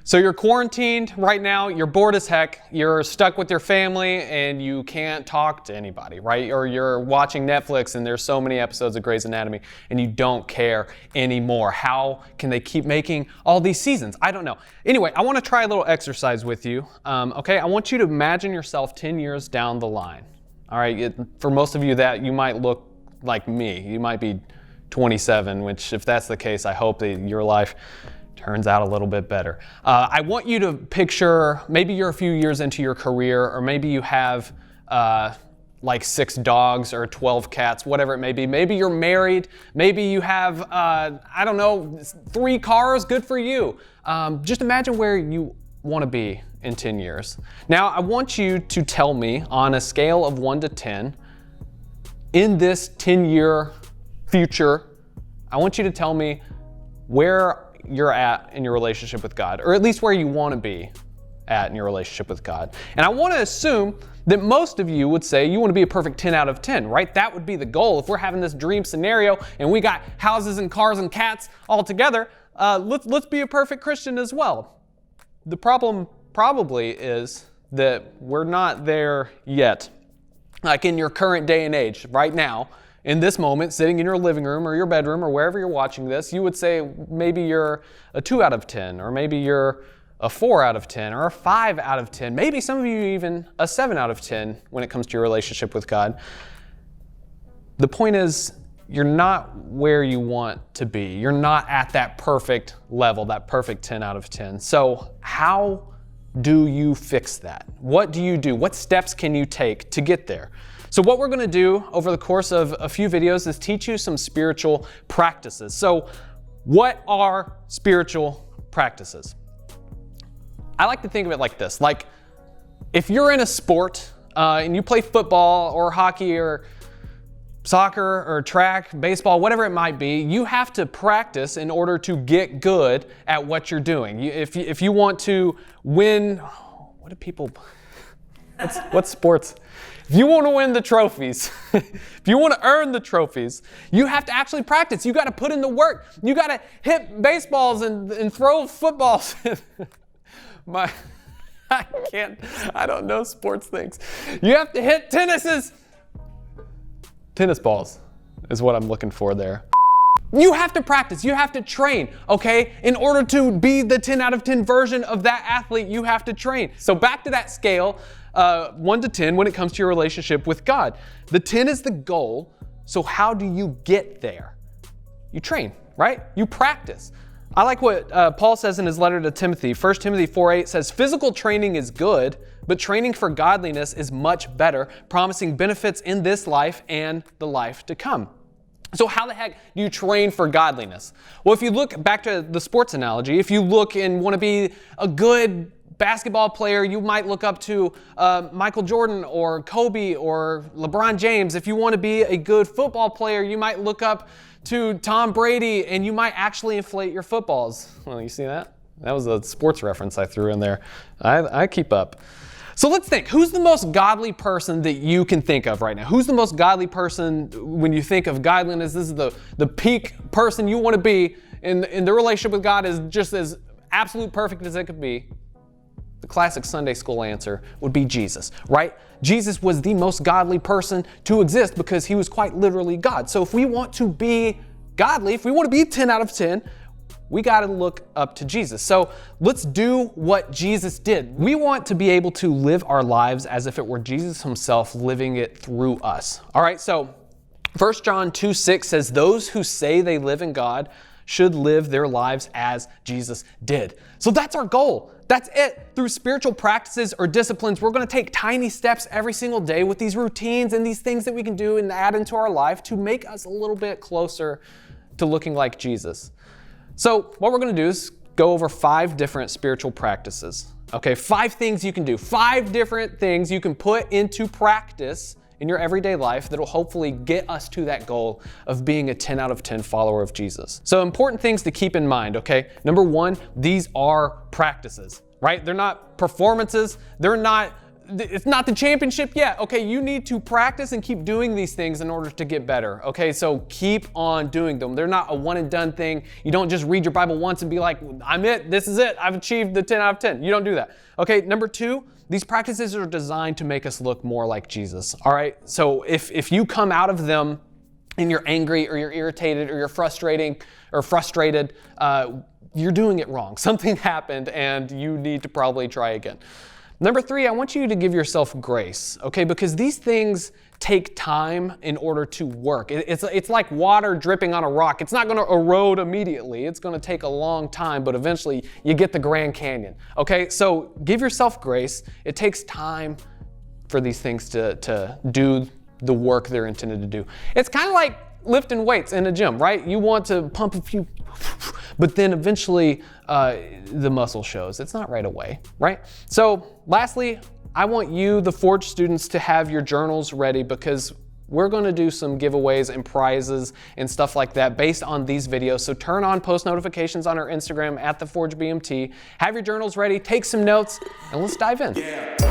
So you're quarantined right now, you're bored as heck, you're stuck with your family and you can't talk to anybody, right? Or you're watching Netflix and there's so many episodes of Grey's Anatomy and you don't care anymore. How can they keep making all these seasons? I don't know. Anyway, I want to try a little exercise with you, okay? I want you to imagine yourself 10 years down the line, all right? For most of you that you might look like me. You might be 27, which if that's the case, I hope that your life turns out a little bit better. I want you to picture, maybe you're a few years into your career, or maybe you have like 6 dogs or 12 cats, whatever it may be. Maybe you're married. Maybe you have, I don't know, 3 cars. Good for you. Just imagine where you want to be in 10 years. Now, I want you to tell me on a scale of 1 to 10, in this 10-year future, I want you to tell me where you're at in your relationship with God, or at least where you want to be at in your relationship with God. And I want to assume that most of you would say you want to be a perfect 10 out of 10, right? That would be the goal. If we're having this dream scenario and we got houses and cars and cats all together, let's be a perfect Christian as well. The problem probably is that we're not there yet. Like in your current day and age, right now, in this moment, sitting in your living room or your bedroom or wherever you're watching this, you would say maybe you're a 2 out of 10, or maybe you're a 4 out of 10, or a 5 out of 10. Maybe some of you even a 7 out of 10 when it comes to your relationship with God. The point is, you're not where you want to be. You're not at that perfect level, that perfect 10 out of 10. So how do you fix that? What do you do? What steps can you take to get there? So what we're going to do over the course of a few videos is teach you some spiritual practices. So what are spiritual practices? I like to think of it like this. Like if you're in a sport and you play football or hockey or soccer or track, baseball, whatever it might be, you have to practice in order to get good at what you're doing. If you want to win, what do people, what's sports? If you want to win the trophies, if you want to earn the trophies, you have to actually practice. You got to put in the work. You got to hit baseballs and throw footballs. I don't know sports things. You have to hit tennis balls is what I'm looking for there. You have to practice. You have to train, okay? In order to be the 10 out of 10 version of that athlete, you have to train. So back to that scale, 1 to 10 when it comes to your relationship with God. The 10 is the goal. So how do you get there? You train, right? You practice. I like what Paul says in his letter to Timothy. 1 Timothy 4:8 says, physical training is good, but training for godliness is much better, promising benefits in this life and the life to come. So how the heck do you train for godliness? Well, if you look back to the sports analogy, if you look and want to be a good basketball player, you might look up to Michael Jordan or Kobe or LeBron James. If you want to be a good football player, you might look up to Tom Brady and you might actually inflate your footballs. Well, you see that? That was a sports reference I threw in there. I keep up. So let's think, who's the most godly person that you can think of right now? Who's the most godly person when you think of godliness? This is the peak person you want to be in the relationship with God is just as absolute perfect as it could be. The classic Sunday school answer would be Jesus, right? Jesus was the most godly person to exist because he was quite literally God. So if we want to be godly, if we want to be 10 out of 10, we got to look up to Jesus. So let's do what Jesus did. We want to be able to live our lives as if it were Jesus himself living it through us. All right, so 1 John 2:6 says, those who say they live in God should live their lives as Jesus did. So that's our goal. That's it. Through spiritual practices or disciplines, we're going to take tiny steps every single day with these routines and these things that we can do and add into our life to make us a little bit closer to looking like Jesus. So what we're going to do is go over 5 different spiritual practices. Okay, 5 things you can do. 5 different things you can put into practice in your everyday life that will hopefully get us to that goal of being a 10 out of 10 follower of Jesus. So important things to keep in mind, okay? Number 1, these are practices, right? They're not performances. They're not it's not the championship yet. Okay, you need to practice and keep doing these things in order to get better. Okay, so keep on doing them. They're not a one and done thing. You don't just read your Bible once and be like, I'm it, this is it, I've achieved the 10 out of 10. You don't do that. Okay, number 2, these practices are designed to make us look more like Jesus. All right, so if you come out of them and you're angry or you're irritated or you're frustrated, you're doing it wrong. Something happened and you need to probably try again. Number 3, I want you to give yourself grace, okay? Because these things take time in order to work. It's like water dripping on a rock. It's not going to erode immediately. It's going to take a long time, but eventually you get the Grand Canyon, okay? So give yourself grace. It takes time for these things to do the work they're intended to do. It's kind of like lifting weights in a gym, right? You want to pump a few, but then eventually the muscle shows. It's not right away, right? So lastly, I want you, the Forge students, to have your journals ready because we're going to do some giveaways and prizes and stuff like that based on these videos. So turn on post notifications on our Instagram @theforgebmt. Have your journals ready, take some notes, and let's dive in. Yeah.